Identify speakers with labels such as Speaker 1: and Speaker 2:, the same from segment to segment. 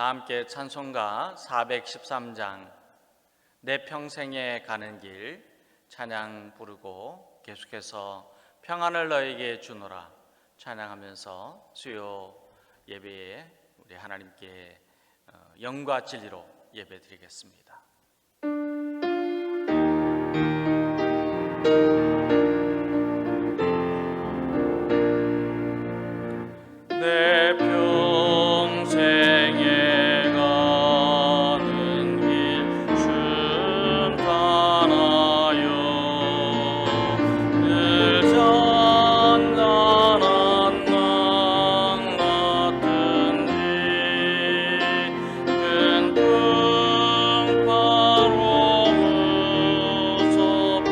Speaker 1: 다 함께 찬송가 413장 내 평생에 가는 길 찬양 부르고 계속해서 평안을 너에게 주노라 찬양하면서 수요 예배에 우리 하나님께 영과 진리로 예배 드리겠습니다. 내 평생에 가는 길 순탄하여 늘 잔잔한 낭 같은지 큰 풍파로 무섭고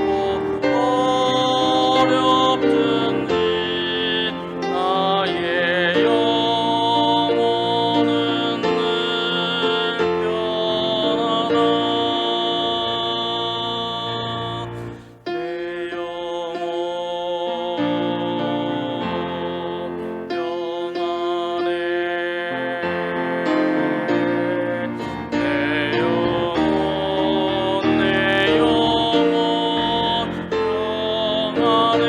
Speaker 1: 어렵든지 나의 영혼은 늘 편하다. 내 영혼 평안해. 내 영혼 평안해.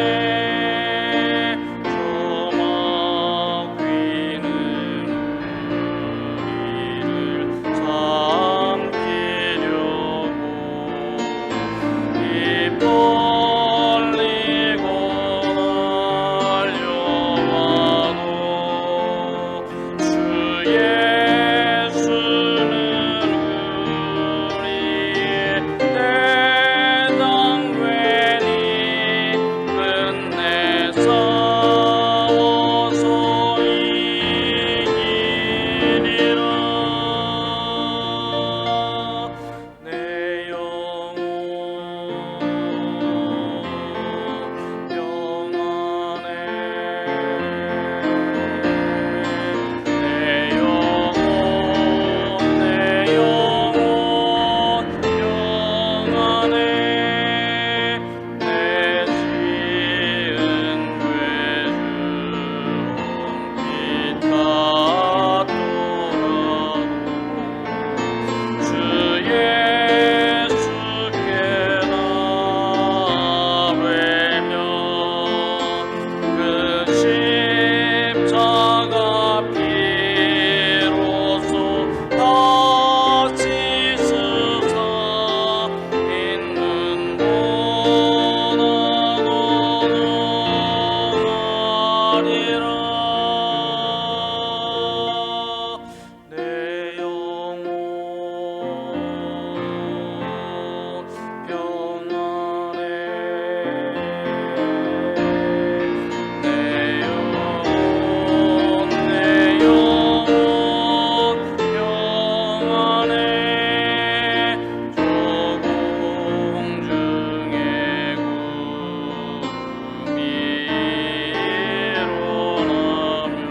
Speaker 1: 조막 위는 우리를 삼키려고 입 벌리고 달려와도 주 예수는 우리의 대장되니 끝내 싸워서 이기리라. 내 영혼 평안해. 내 영혼 평안해. 내 지은 죄 주온 빛 같도라도 주 예수께 나르며 그 십자가 피로써 다시 쓰사 있는 고난으로 하리라. 내 영혼 평안해. 내 영혼 평안해. 조공 중에 구름이 일어나며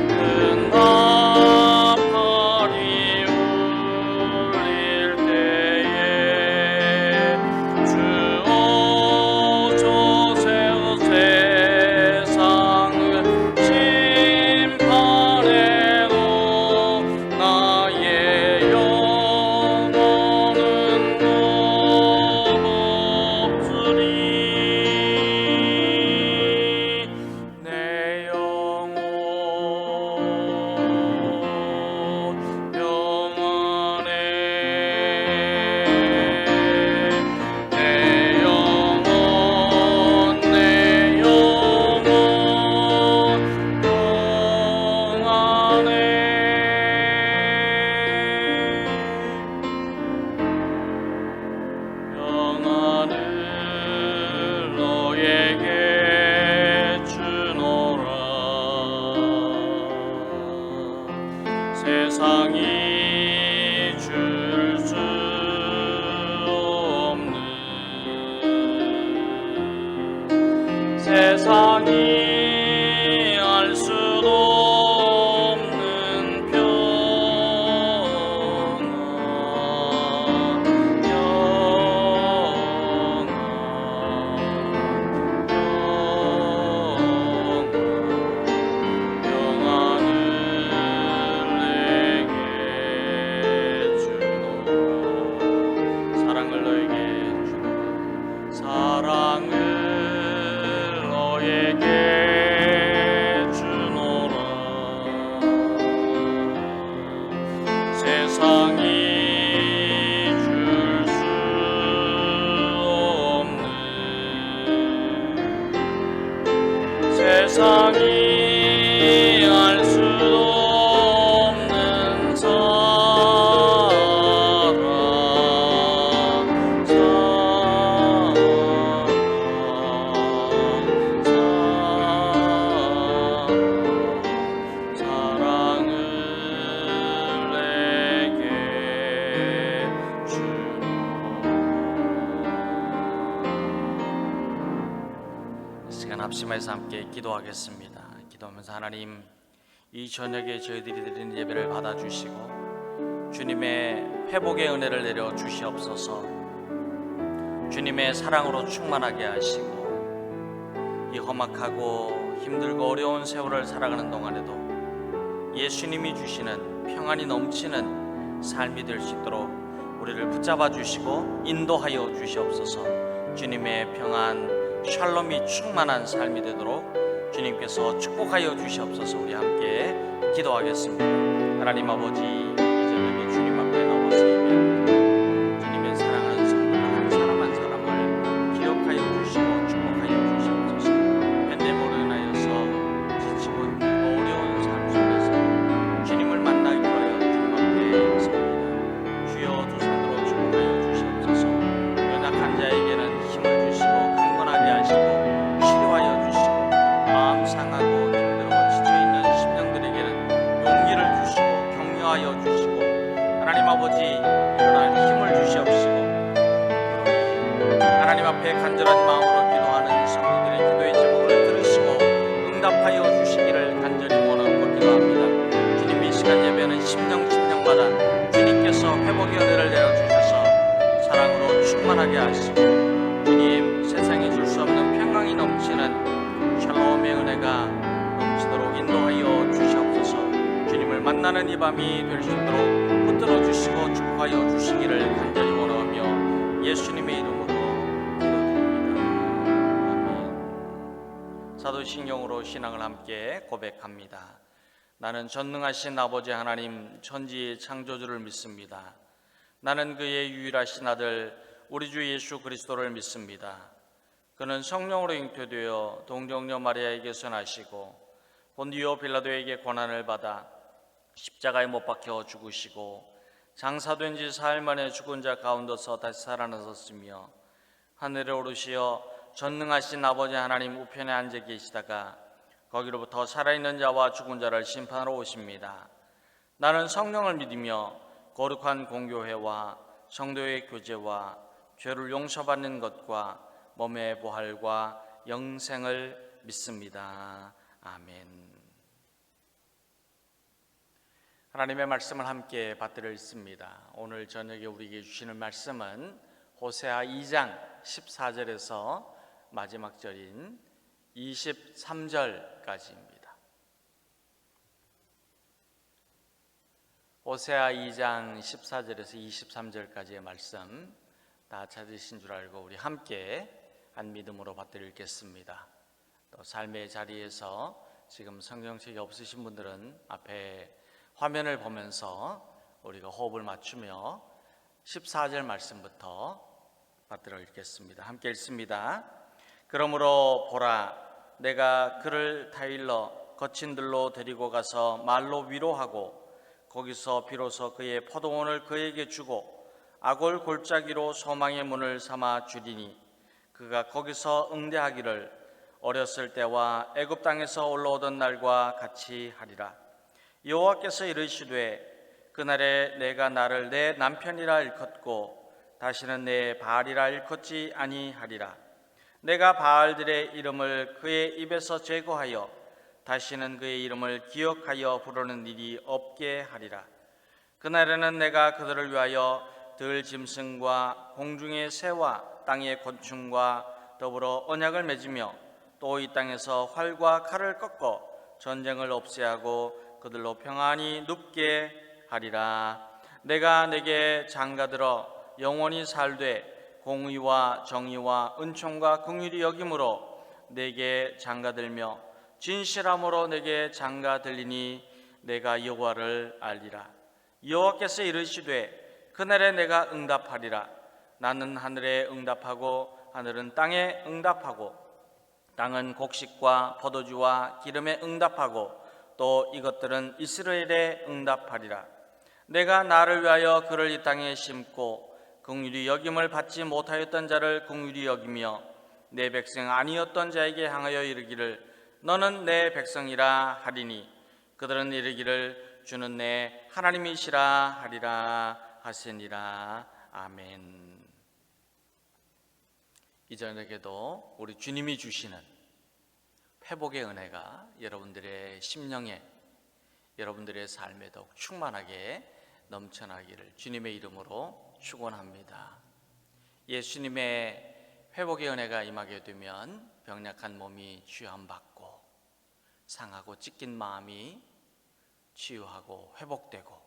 Speaker 1: 큰 나팔이 울릴 때에 주 오소서 세상을 심판해도 나의 영혼은 겁없으리. 내 영혼 평안해. 내 영혼 평안해. 평안을 너에게 주노라. 세상이 줄 수 없는 세상이 알 수도 없는 평안 평안을 합심해서 함께 기도하겠습니다. 기도하면서 하나님, 이 저녁에 저희들이 드리는 예배를 받아주시고 주님의 회복의 은혜를 내려 주시옵소서. 주님의 사랑으로 충만하게 하시고 이 험악하고 힘들고 어려운 세월을 살아가는 동안에도 예수님이 주시는 평안이 넘치는 삶이 될 수 있도록 우리를 붙잡아 주시고 인도하여 주시옵소서. 주님의 평안, 샬롬이 충만한 삶이 되도록 주님께서 축복하여 주시옵소서. 우리 함께 기도하겠습니다. 하나님 아버지, 이 저녁에 주님 앞에 나와서 예배합니다. 주님의 사랑하는 성도가 한 사람 한 사람을 기억하여 주시고 축복하여 주시옵소서. 벤데모로 인하여서 지치고 힘들고 어려운 삶 속에서 주님을 만나기 위하여 주님 앞에 섭니다. 주여 두 손으로 축복하여 주시옵소서. 연약한 자에게는 힘을 주시고 강건하게 하시고 치료하여 주시고 마음 상하고 힘들고 지쳐있는 심령들에게는 용기를 주시고 격려하여 주시고 하나님 아버지 일어날 힘을 주시옵시고 하나님 앞에 간절한 마음으로 기도하는 성도들의 기도의 제목을 들으시고 응답하여 주시기를 간절히 원하고 기도합니다. 주님, 이 시간 예배는 심령마다 주님께서 회복의 은혜를 내려주셔서 사랑으로 충만하게 하시고 주님, 세상에 줄 수 없는 평강이 넘치는 샬롬의 은혜가 넘치도록 인도하여 주시옵소서. 주님을 만나는 이 밤이 될 수 있도록 붙들어 주시고 축복하여 주시기를 간절히 원하며 예수님의 이름으로 기도드립니다. 아멘. 사도신경으로 신앙을 함께 고백합니다. 나는 전능하신 아버지 하나님 천지의 창조주를 믿습니다. 나는 그의 유일하신 아들 우리 주 예수 그리스도를 믿습니다. 그는 성령으로 잉태되어 동정녀 마리아에게서 나시고 본디오 빌라도에게 고난을 받아 십자가에 못 박혀 죽으시고 장사된 지 사흘 만에 죽은 자 가운데서 다시 살아나셨으며 하늘에 오르시어 전능하신 아버지 하나님 우편에 앉아 계시다가 거기로부터 살아있는 자와 죽은 자를 심판하러 오십니다. 나는 성령을 믿으며 거룩한 공교회와 성도의 교제와 죄를 용서받는 것과 몸의 부활과 영생을 믿습니다. 아멘. 하나님의 말씀을 함께 받들어 읽습니다. 오늘 저녁에 우리에게 주시는 말씀은 호세아 2장 14절에서 마지막 절인 23절까지입니다. 호세아 2장 14절에서 23절까지의 말씀 다 찾으신 줄 알고 우리 함께 한 믿음으로 받들어 읽겠습니다. 또 삶의 자리에서 지금 성경책이 없으신 분들은 앞에 화면을 보면서 우리가 호흡을 맞추며 14절 말씀부터 받들어 읽겠습니다. 함께 읽습니다. 그러므로 보라, 내가 그를 타일러 거친 들로 데리고 가서 말로 위로하고 거기서 비로소 그의 포도원을 그에게 주고 아골 골짜기로 소망의 문을 삼아 주리니 그가 거기서 응대하기를 어렸을 때와 애굽 땅에서 올라오던 날과 같이 하리라. 여호와께서 이르시되 그날에 내가 나를 내 남편이라 일컫고 다시는 내 바알이라 일컫지 아니하리라. 내가 바알들의 이름을 그의 입에서 제거하여 다시는 그의 이름을 기억하여 부르는 일이 없게 하리라. 그날에는 내가 그들을 위하여 들짐승과 공중의 새와 땅의 곤충과 더불어 언약을 맺으며 또 이 땅에서 활과 칼을 꺾어 전쟁을 없애하고 그들로 평안히 눕게 하리라. 내가 내게 장가들어 영원히 살되 공의와 정의와 은총과 긍휼이 여김으로 내게 장가들며 진실함으로 내게 장가들리니 내가 여호와를 알리라. 여호와께서 이르시되 그날에 내가 응답하리라. 나는 하늘에 응답하고 하늘은 땅에 응답하고 땅은 곡식과 포도주와 기름에 응답하고 또 이것들은 이스라엘에 응답하리라. 내가 나를 위하여 그를 이 땅에 심고 긍휼히 여김을 받지 못하였던 자를 긍휼히 여기며 내 백성 아니었던 자에게 향하여 이르기를 너는 내 백성이라 하리니 그들은 이르기를 주는 내 하나님이시라 하리라 하시니라. 아멘. 이전에게도 우리 주님이 주시는 회복의 은혜가 여러분들의 심령에, 여러분들의 삶에 더욱 충만하게 넘쳐나기를 주님의 이름으로 축원합니다. 예수님의 회복의 은혜가 임하게 되면 병약한 몸이 치유함받고 상하고 찢긴 마음이 치유하고 회복되고,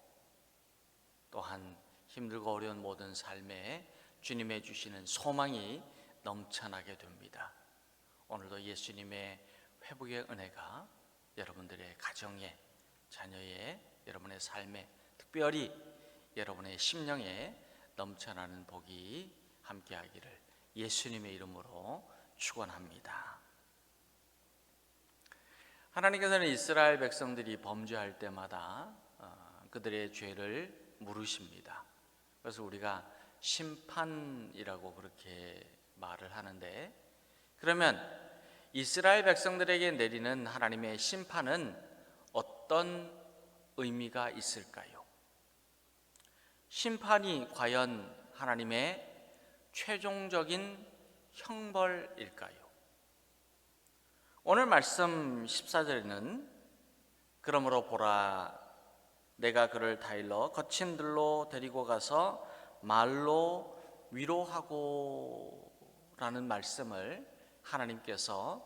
Speaker 1: 또한 힘들고 어려운 모든 삶에 주님의 주시는 소망이 넘쳐나게 됩니다. 오늘도 예수님의 회복의 은혜가 여러분들의 가정에, 자녀의, 여러분의 삶에, 특별히 여러분의 심령에 넘쳐나는 복이 함께하기를 예수님의 이름으로 축원합니다. 하나님께서는 이스라엘 백성들이 범죄할 때마다 그들의 죄를 물으십니다. 그래서 우리가 심판이라고 그렇게 말을 하는데, 그러면 이스라엘 백성들에게 내리는 하나님의 심판은 어떤 의미가 있을까요? 심판이 과연 하나님의 최종적인 형벌일까요? 오늘 말씀 14절에는 그러므로 보라, 내가 그를 다일러 거친 들로 데리고 가서 말로 위로하고 라는 말씀을 하나님께서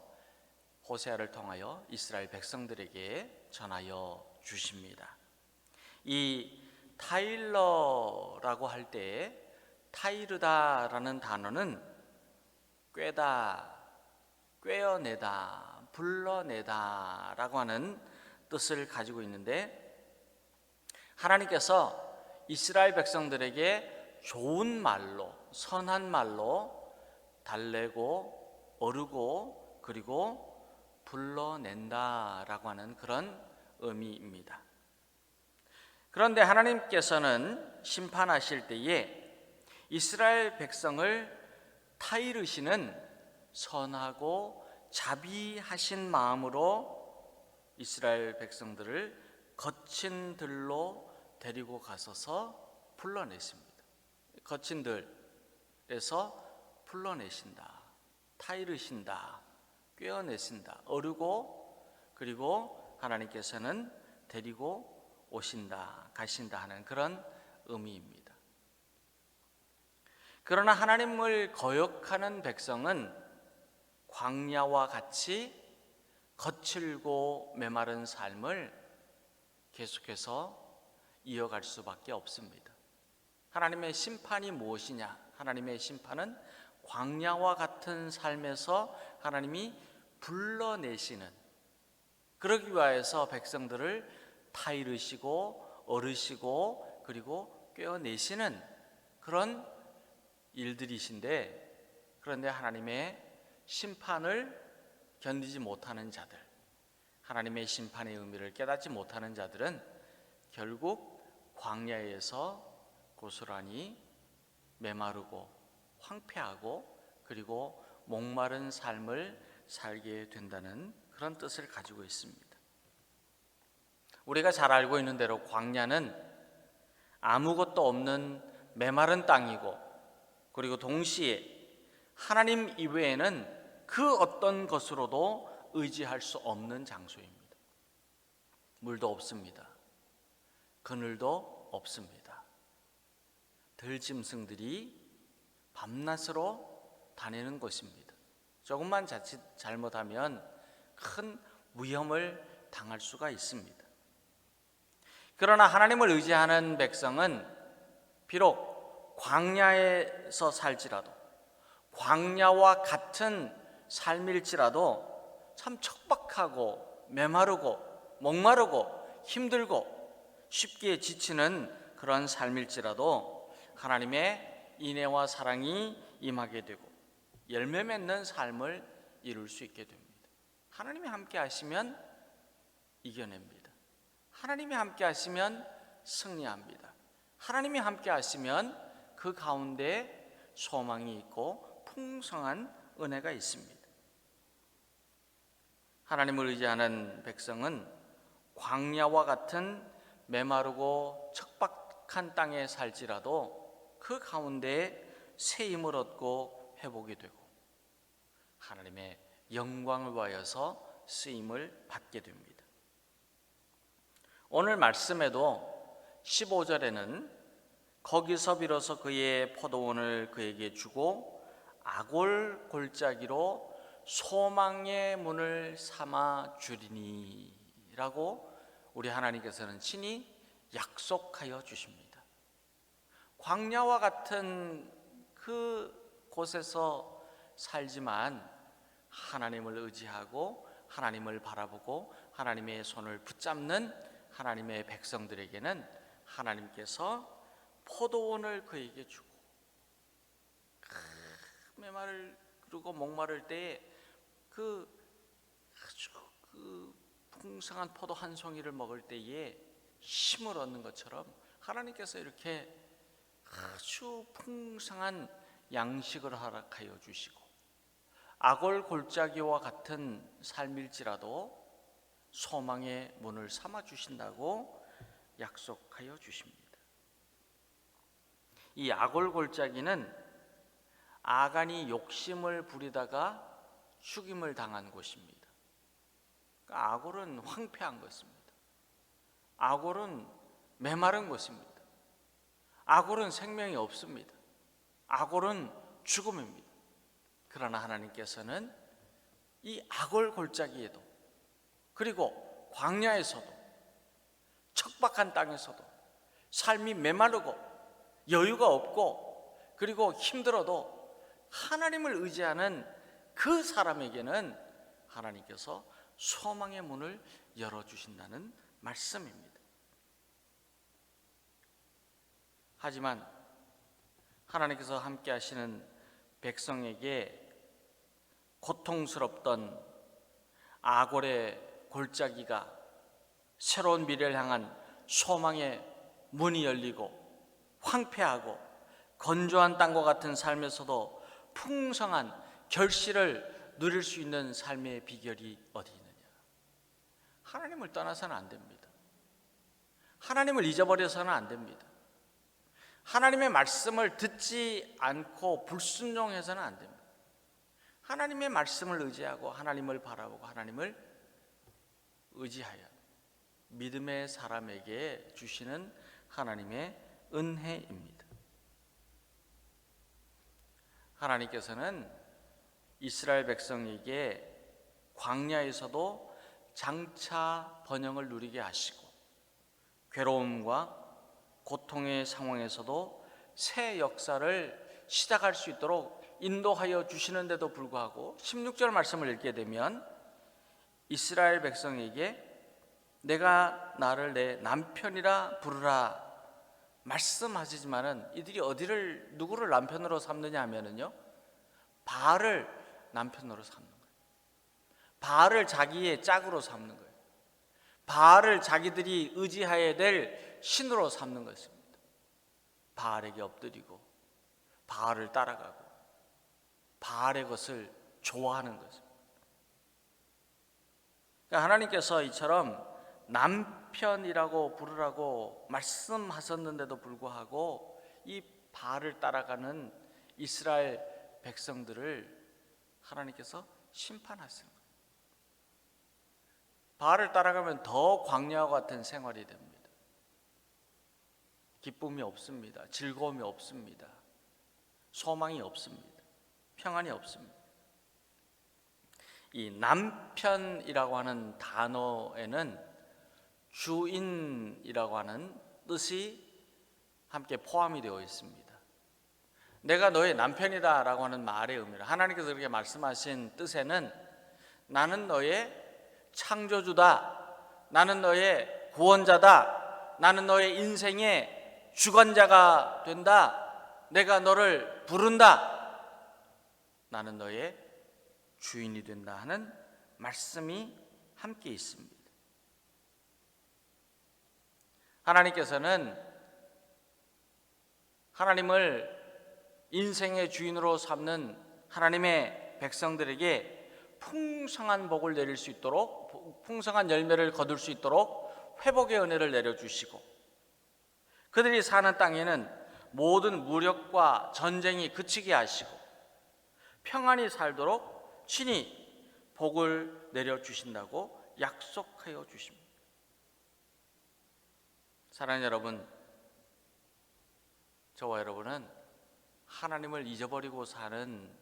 Speaker 1: 호세아를 통하여 이스라엘 백성들에게 전하여 주십니다. 이 타일러라고 할 때 타이르다라는 단어는 꿰다, 꿰어내다, 불러내다 라고 하는 뜻을 가지고 있는데, 하나님께서 이스라엘 백성들에게 좋은 말로, 선한 말로 달래고 어르고 그리고 불러낸다라고 하는 그런 의미입니다. 그런데 하나님께서는 심판하실 때에 이스라엘 백성을 타이르시는 선하고 자비하신 마음으로 이스라엘 백성들을 거친 들로 데리고 가서서 불러내십니다. 거친 들에서 불러내신다, 타이르신다, 꿰어내신다, 어르고 그리고 하나님께서는 데리고 오신다, 가신다 하는 그런 의미입니다. 그러나 하나님을 거역하는 백성은 광야와 같이 거칠고 메마른 삶을 계속해서 이어갈 수밖에 없습니다. 하나님의 심판이 무엇이냐? 하나님의 심판은 광야와 같은 삶에서 하나님이 불러내시는, 그러기 위하여서 백성들을 타이르시고 어르시고 그리고 꿰어내시는 그런 일들이신데, 그런데 하나님의 심판을 견디지 못하는 자들, 하나님의 심판의 의미를 깨닫지 못하는 자들은 결국 광야에서 고스란히 메마르고 황폐하고 그리고 목마른 삶을 살게 된다는 그런 뜻을 가지고 있습니다. 우리가 잘 알고 있는 대로 광야는 아무것도 없는 메마른 땅이고, 그리고 동시에 하나님 이외에는 그 어떤 것으로도 의지할 수 없는 장소입니다. 물도 없습니다. 그늘도 없습니다. 들짐승들이 밤낮으로 다니는 곳입니다. 조금만 자칫 잘못하면 큰 위험을 당할 수가 있습니다. 그러나 하나님을 의지하는 백성은 비록 광야에서 살지라도, 광야와 같은 삶일지라도 참 척박하고 메마르고 목마르고 힘들고 쉽게 지치는 그런 삶일지라도 하나님의 인애와 사랑이 임하게 되고 열매 맺는 삶을 이룰 수 있게 됩니다. 하나님이 함께 하시면 이겨냅니다. 하나님이 함께 하시면 승리합니다. 하나님이 함께 하시면 그 가운데 소망이 있고 풍성한 은혜가 있습니다. 하나님을 의지하는 백성은 광야와 같은 메마르고 척박한 땅에 살지라도 그 가운데 새 힘을 얻고 회복이 되고 하나님의 영광을 위하여서 쓰임을 받게 됩니다. 오늘 말씀에도 15절에는 거기서 비로소 그의 포도원을 그에게 주고 아골 골짜기로 소망의 문을 삼아 주리니 라고 우리 하나님께서는 친히 약속하여 주십니다. 광야와 같은 그 곳에서 살지만 하나님을 의지하고 하나님을 바라보고 하나님의 손을 붙잡는 하나님의 백성들에게는 하나님께서 포도원을 그에게 주고 메마르고 목마를 때에 아주 풍성한 포도 한 송이를 먹을 때에 힘을 얻는 것처럼 하나님께서 이렇게 아주 풍성한 양식을 허락하여 주시고 아골 골짜기와 같은 삶일지라도 소망의 문을 삼아 주신다고 약속하여 주십니다. 이 아골 골짜기는 아간이 욕심을 부리다가 죽임을 당한 곳입니다. 그러니까 아골은 황폐한 것입니다. 아골은 메마른 것입니다. 아골은 생명이 없습니다. 아골은 죽음입니다. 그러나 하나님께서는 이 아골 골짜기에도 그리고 광야에서도 척박한 땅에서도 삶이 메마르고 여유가 없고 그리고 힘들어도 하나님을 의지하는 그 사람에게는 하나님께서 소망의 문을 열어주신다는 말씀입니다. 하지만 하나님께서 함께 하시는 백성에게 고통스럽던 아골의 골짜기가 새로운 미래를 향한 소망의 문이 열리고 황폐하고 건조한 땅과 같은 삶에서도 풍성한 결실을 누릴 수 있는 삶의 비결이 어디 있느냐? 하나님을 떠나서는 안 됩니다. 하나님을 잊어버려서는 안 됩니다. 하나님의 말씀을 듣지 않고 불순종해서는 안 됩니다. 하나님의 말씀을 의지하고 하나님을 바라보고 하나님을 의지하여 믿음의 사람에게 주시는 하나님의 은혜입니다. 하나님께서는 이스라엘 백성에게 광야에서도 장차 번영을 누리게 하시고 괴로움과 고통의 상황에서도 새 역사를 시작할 수 있도록 인도하여 주시는데도 불구하고 16절 말씀을 읽게 되면 이스라엘 백성에게 내가 나를 내 남편이라 부르라 말씀하시지만은 이들이 누구를 남편으로 삼느냐 하면은요, 바알을 남편으로 삼는 거예요. 바알을 자기의 짝으로 삼는 거예요. 바알을 자기들이 의지해야 될 신으로 삼는 것입니다. 바알에게 엎드리고 바알을 따라가고 바알의 것을 좋아하는 것입니다. 그러니까 하나님께서 이처럼 남편이라고 부르라고 말씀하셨는데도 불구하고 이 바알을 따라가는 이스라엘 백성들을 하나님께서 심판하시는 거예요. 바알을 따라가면 더 광야와 같은 생활이 됩니다. 기쁨이 없습니다. 즐거움이 없습니다. 소망이 없습니다. 평안이 없습니다. 이 남편이라고 하는 단어에는 주인이라고 하는 뜻이 함께 포함이 되어 있습니다. 내가 너의 남편이다 라고 하는 말의 의미를 하나님께서 그렇게 말씀하신 뜻에는 나는 너의 창조주다, 나는 너의 구원자다, 나는 너의 인생의 주관자가 된다, 내가 너를 부른다, 나는 너의 주인이 된다 하는 말씀이 함께 있습니다. 하나님께서는 하나님을 인생의 주인으로 삼는 하나님의 백성들에게 풍성한 복을 내릴 수 있도록, 풍성한 열매를 거둘 수 있도록 회복의 은혜를 내려주시고, 그들이 사는 땅에는 모든 무력과 전쟁이 그치게 하시고 평안히 살도록 친히 복을 내려 주신다고 약속하여 주십니다. 사랑하는 여러분, 저와 여러분은 하나님을 잊어버리고 사는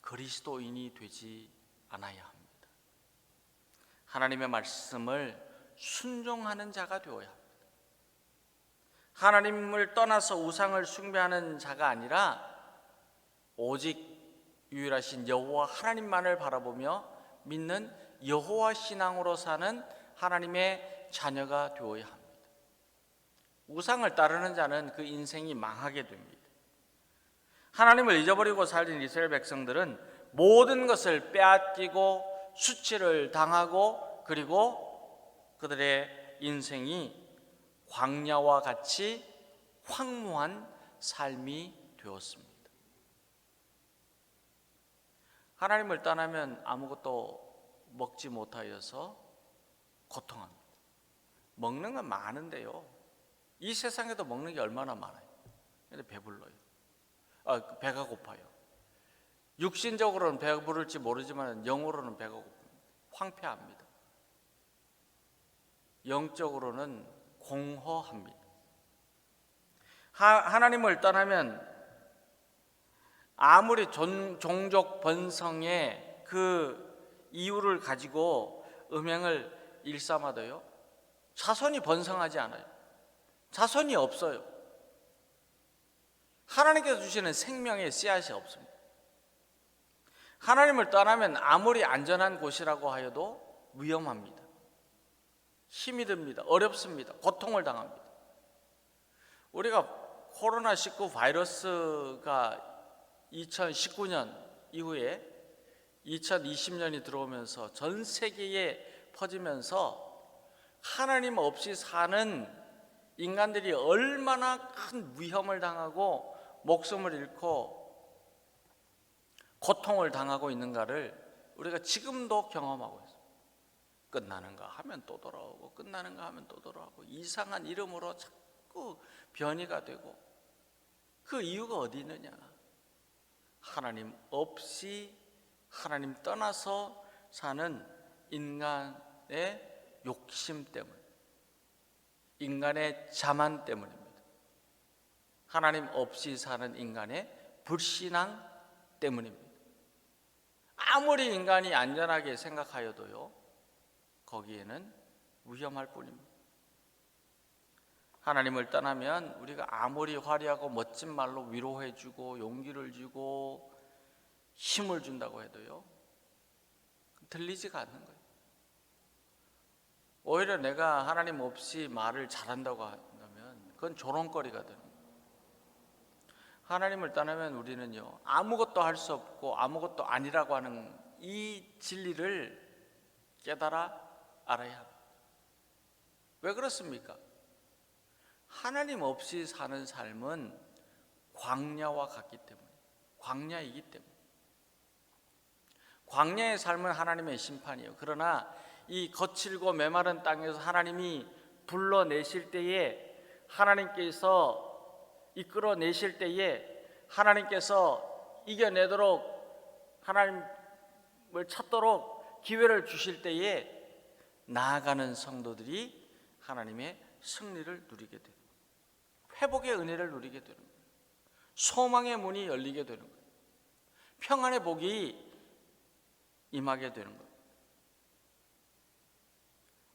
Speaker 1: 그리스도인이 되지 않아야 합니다. 하나님의 말씀을 순종하는 자가 되어야 합니다. 하나님을 떠나서 우상을 숭배하는 자가 아니라 오직 유일하신 여호와 하나님만을 바라보며 믿는 여호와 신앙으로 사는 하나님의 자녀가 되어야 합니다. 우상을 따르는 자는 그 인생이 망하게 됩니다. 하나님을 잊어버리고 살던 이스라엘 백성들은 모든 것을 빼앗기고 수치를 당하고 그리고 그들의 인생이 광야와 같이 황무한 삶이 되었습니다. 하나님을 떠나면 아무것도 먹지 못하여서 고통합니다. 먹는 건 많은데요, 이 세상에도 먹는 게 얼마나 많아요. 근데 배불러요. 배가 고파요. 육신적으로는 배부를지 모르지만 영으로는 배가 고픕니다. 황폐합니다. 영적으로는 공허합니다. 하나님을 떠나면 아무리 종족 번성의 그 이유를 가지고 음행을 일삼아도요, 자손이 번성하지 않아요. 자손이 없어요. 하나님께서 주시는 생명의 씨앗이 없습니다. 하나님을 떠나면 아무리 안전한 곳이라고 하여도 위험합니다. 힘이 듭니다. 어렵습니다. 고통을 당합니다. 우리가 코로나19 바이러스가 2019년 이후에 2020년이 들어오면서 전 세계에 퍼지면서 하나님 없이 사는 인간들이 얼마나 큰 위험을 당하고 목숨을 잃고 고통을 당하고 있는가를 우리가 지금도 경험하고 있습니다. 끝나는가 하면 또 돌아오고 끝나는가 하면 또 돌아오고 이상한 이름으로 자꾸 변이가 되고, 그 이유가 어디 있느냐? 하나님 없이, 하나님 떠나서 사는 인간의 욕심 때문, 인간의 자만 때문입니다. 하나님 없이 사는 인간의 불신앙 때문입니다. 아무리 인간이 안전하게 생각하여도요, 거기에는 위험할 뿐입니다. 하나님을 떠나면 우리가 아무리 화려하고 멋진 말로 위로해주고 용기를 주고 힘을 준다고 해도요, 들리지가 않는 거예요. 오히려 내가 하나님 없이 말을 잘한다고 한다면 그건 조롱거리가 되는 거예요. 하나님을 떠나면 우리는요, 아무것도 할 수 없고 아무것도 아니라고 하는 이 진리를 깨달아 알아야 합니다. 왜 그렇습니까? 하나님 없이 사는 삶은 광야와 같기 때문에, 광야이기 때문에. 광야의 삶은 하나님의 심판이에요. 그러나 이 거칠고 메마른 땅에서 하나님이 불러내실 때에, 하나님께서 이끌어내실 때에, 하나님께서 이겨내도록, 하나님을 찾도록 기회를 주실 때에 나아가는 성도들이 하나님의 승리를 누리게 돼요. 회복의 은혜를 누리게 되는 거예요. 소망의 문이 열리게 되는 거예요. 평안의 복이 임하게 되는 거예요.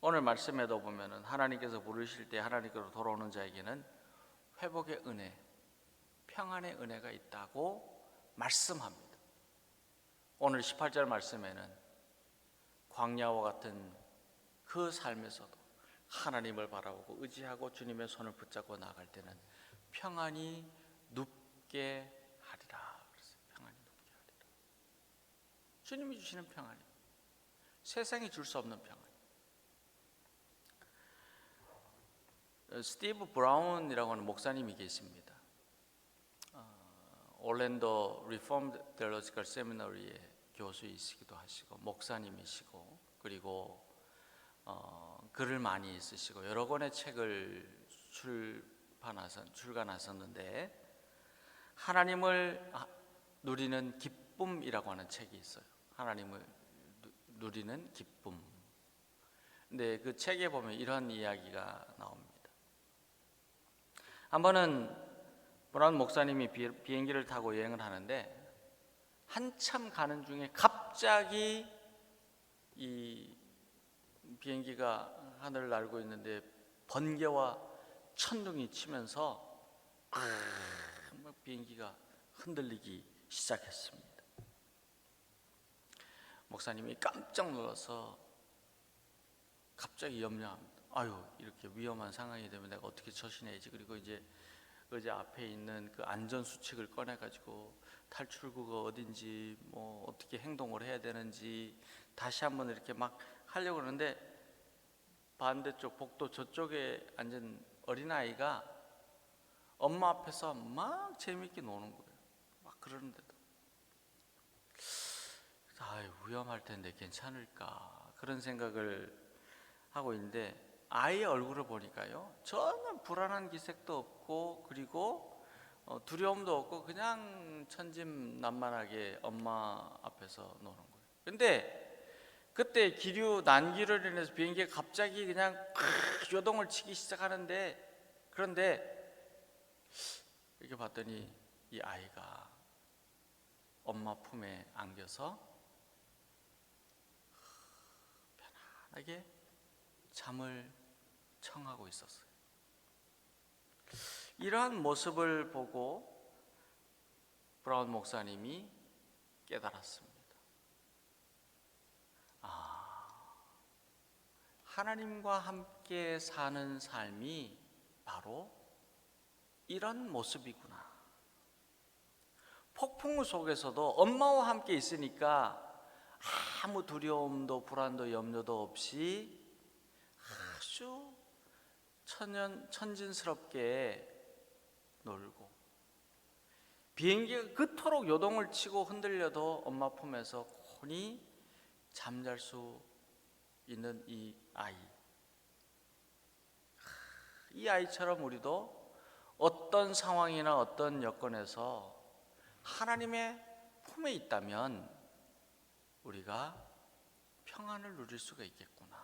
Speaker 1: 오늘 말씀에도 보면은 하나님께서 부르실 때 하나님께로 돌아오는 자에게는 회복의 은혜, 평안의 은혜가 있다고 말씀합니다. 오늘 18절 말씀에는 광야와 같은 그 삶에서도 하나님을 바라보고 의지하고 주님의 손을 붙잡고 나아갈 때는 평안이 눕게 하리라. 그랬어요. 평안이 눕게 하리라. 주님이 주시는 평안이, 세상이 줄 수 없는 평안. 스티브 브라운이라고 하는 목사님이 계십니다. 올랜도 리폼드 테올로지컬 세미너리의 교수이시기도 하시고 목사님이시고, 그리고 글을 많이 쓰시고 여러 권의 책을 출간하셨는데, 하나님을 누리는 기쁨이라고 하는 책이 있어요. 하나님을 누리는 기쁨. 근데 그 책에 보면 이런 이야기가 나옵니다. 한 번은 브라운 목사님이 비행기를 타고 여행을 하는데 한참 가는 중에 갑자기 이 비행기가 하늘을 날고 있는데 번개와 천둥이 치면서 비행기가 흔들리기 시작했습니다. 목사님이 깜짝 놀라서 갑자기 염려합니다. 아유, 이렇게 위험한 상황이 되면 내가 어떻게 처신해야지. 그리고 이제 의자 앞에 있는 그 안전 수칙을 꺼내 가지고 탈출구가 어딘지, 뭐 어떻게 행동을 해야 되는지 다시 한번 이렇게 막 하려고 그러는데, 반대쪽 복도 저쪽에 앉은 어린아이가 엄마 앞에서 막 재미있게 노는 거예요. 막 그러는데도 위험할 텐데 괜찮을까, 그런 생각을 하고 있는데, 아이의 얼굴을 보니까요, 전혀 불안한 기색도 없고, 그리고 두려움도 없고, 그냥 천진난만하게 엄마 앞에서 노는 거예요. 근데 그때 난기로 인해서 비행기가 갑자기 그냥 요동을 치기 시작하는데, 그런데 이렇게 봤더니 이 아이가 엄마 품에 안겨서 편안하게 잠을 청하고 있었어요. 이러한 모습을 보고 브라운 목사님이 깨달았습니다. 하나님과 함께 사는 삶이 바로 이런 모습이구나. 폭풍 속에서도 엄마와 함께 있으니까 아무 두려움도 불안도 염려도 없이 아주 천진스럽게 놀고, 비행기가 그토록 요동을 치고 흔들려도 엄마 품에서 곤히 잠잘 수 있는 이 아이. 이 아이처럼 우리도 어떤 상황이나 어떤 여건에서 하나님의 품에 있다면 우리가 평안을 누릴 수가 있겠구나.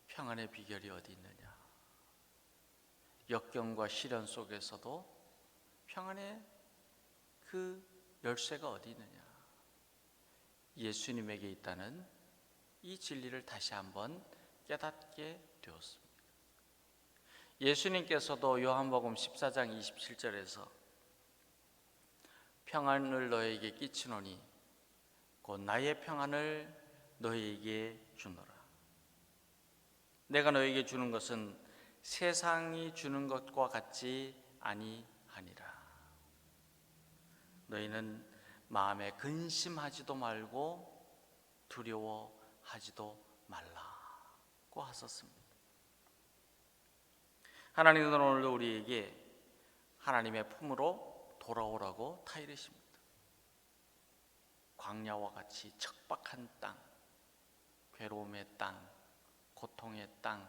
Speaker 1: 평안의 비결이 어디 있느냐? 역경과 시련 속에서도 평안의 그 열쇠가 어디 있느냐? 예수님에게 있다는 이 진리를 다시 한번 깨닫게 되었습니다. 예수님께서도 요한복음 14장 27절에서 평안을 너에게 끼치노니 곧 나의 평안을 너에게 주노라. 내가 너에게 주는 것은 세상이 주는 것과 같지 아니하니라. 너희는 마음에 근심하지도 말고 두려워하지도 말라고 하셨습니다. 하나님은 오늘도 우리에게 하나님의 품으로 돌아오라고 타이르십니다. 광야와 같이 척박한 땅, 괴로움의 땅, 고통의 땅,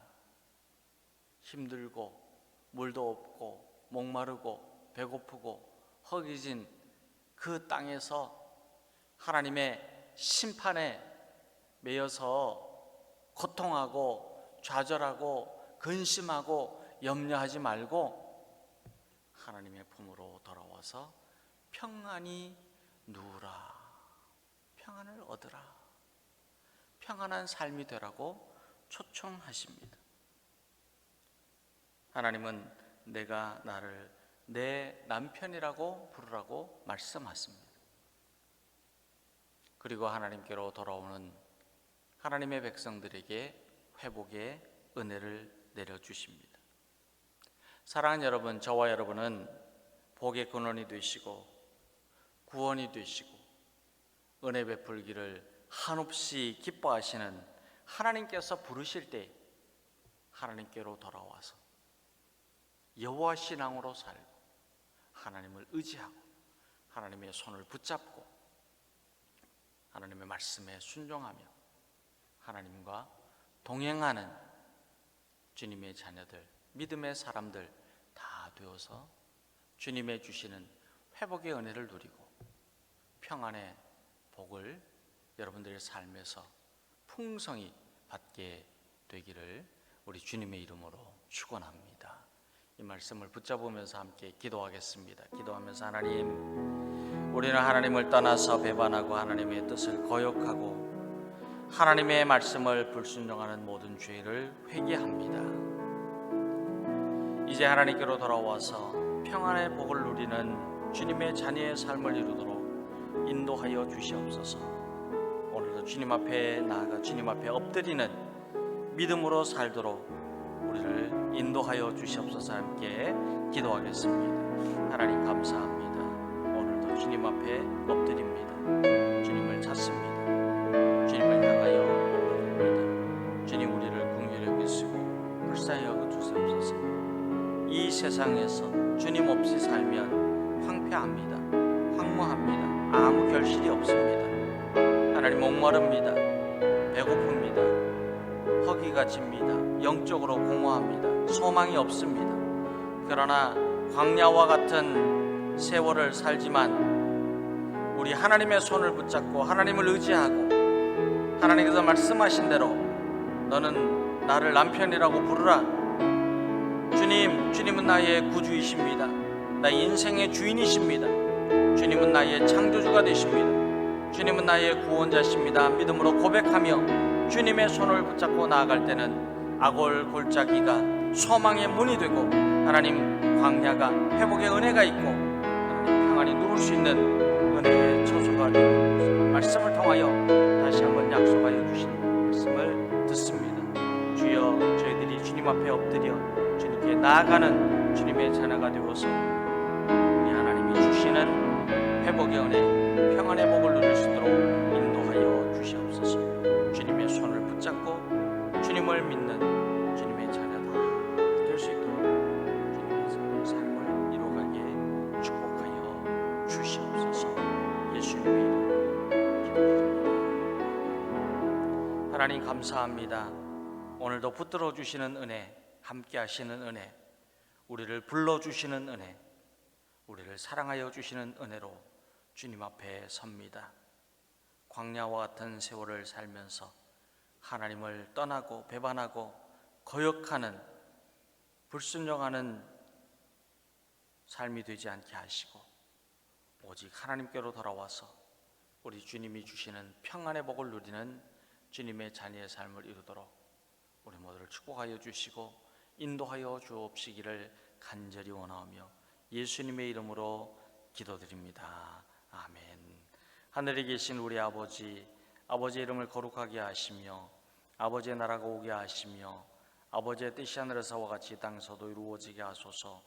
Speaker 1: 힘들고 물도 없고 목마르고 배고프고 허기진 그 땅에서 하나님의 심판에 매여서 고통하고 좌절하고 근심하고 염려하지 말고 하나님의 품으로 돌아와서 평안히 누우라, 평안을 얻으라, 평안한 삶이 되라고 초청하십니다. 하나님은 내가 나를 내 남편이라고 부르라고 말씀하십니다. 그리고 하나님께로 돌아오는 하나님의 백성들에게 회복의 은혜를 내려주십니다. 사랑하는 여러분, 저와 여러분은 복의 근원이 되시고 구원이 되시고 은혜 베풀기를 한없이 기뻐하시는 하나님께서 부르실 때 하나님께로 돌아와서 여호와 신앙으로 살고 하나님을 의지하고 하나님의 손을 붙잡고 하나님의 말씀에 순종하며 하나님과 동행하는 주님의 자녀들, 믿음의 사람들 다 되어서 주님의 주시는 회복의 은혜를 누리고 평안의 복을 여러분들의 삶에서 풍성히 받게 되기를 우리 주님의 이름으로 축원합니다. 이 말씀을 붙잡으면서 함께 기도하겠습니다. 기도하면서 하나님, 우리는 하나님을 떠나서 배반하고 하나님의 뜻을 거역하고 하나님의 말씀을 불순종하는 모든 죄를 회개합니다. 이제 하나님께로 돌아와서 평안의 복을 누리는 주님의 자녀의 삶을 이루도록 인도하여 주시옵소서. 오늘도 주님 앞에 나아가 주님 앞에 엎드리는 믿음으로 살도록 우리를 인도하여 주시옵소서. 함께 기도하겠습니다. 하나님 감사합니다. 오늘도 주님 앞에 엎드립니다. 주님을 찾습니다. 주님을 향하여 엎드립니다. 주님, 우리를 긍휼히 여기시고 불쌍히 여겨 주시옵소서. 이 세상에서 주님 없이 살면 황폐합니다. 황무합니다. 아무 결실이 없습니다. 하나님, 목마릅니다. 배고픕니다. 허기가 집니다. 영적으로 공허합니다. 소망이 없습니다. 그러나 광야와 같은 세월을 살지만 우리 하나님의 손을 붙잡고 하나님을 의지하고 하나님께서 말씀하신 대로 너는 나를 남편이라고 부르라. 주님은 나의 구주이십니다. 나의 인생의 주인이십니다. 주님은 나의 창조주가 되십니다. 주님은 나의 구원자십니다. 믿음으로 고백하며 주님의 손을 붙잡고 나아갈 때는 악올 골짜기가 소망의 문이 되고 하나님, 광야가 회복의 은혜가 있고 하나님, 평안히 누울 수 있는 은혜의 처소가 되는 말씀을 통하여 다시 한번 약속하여 주신 말씀을 듣습니다. 주여, 저희들이 주님 앞에 엎드려 주님께 나아가는 주님의 자녀가 되어서 우리 하나님이 주시는 회복의 은혜, 평안의 복을 누릴 수 있도록 인도하여 주시옵소서. 주님의 손을 붙잡고 주님을 믿는 주님의 자녀다 될 수 있도록 주님의 삶을 이루어가게 축복하여 주시옵소서. 예수님의 이름으로 기도드립니다. 하나님 감사합니다. 오늘도 붙들어 주시는 은혜, 함께 하시는 은혜, 우리를 불러주시는 은혜, 우리를 사랑하여 주시는 은혜로 주님 앞에 섭니다. 광야와 같은 세월을 살면서 하나님을 떠나고 배반하고 거역하는 불순종하는 삶이 되지 않게 하시고 오직 하나님께로 돌아와서 우리 주님이 주시는 평안의 복을 누리는 주님의 자녀의 삶을 이루도록 우리 모두를 축복하여 주시고 인도하여 주옵시기를 간절히 원하오며 예수님의 이름으로 기도드립니다. 아멘. 하늘에 계신 우리 아버지, 아버지의 이름을 거룩하게 하시며 아버지의 나라가 오게 하시며 아버지의 뜻이 하늘에서와 같이 땅에서도 이루어지게 하소서.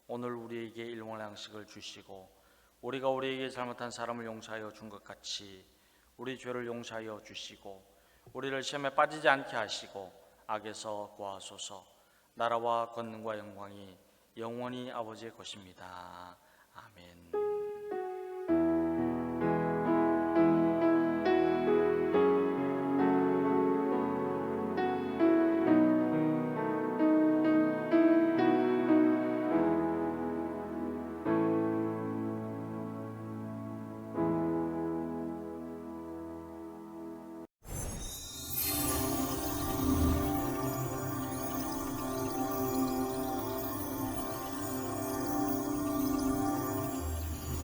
Speaker 1: 오늘 우리에게 일용할 양식을 주시고 우리가 우리에게 잘못한 사람을 용서하여 준 것 같이 우리 죄를 용서하여 주시고 우리를 시험에 빠지지 않게 하시고 악에서 구하소서. 나라와 권능과 영광이 영원히 아버지의 것입니다. 아멘.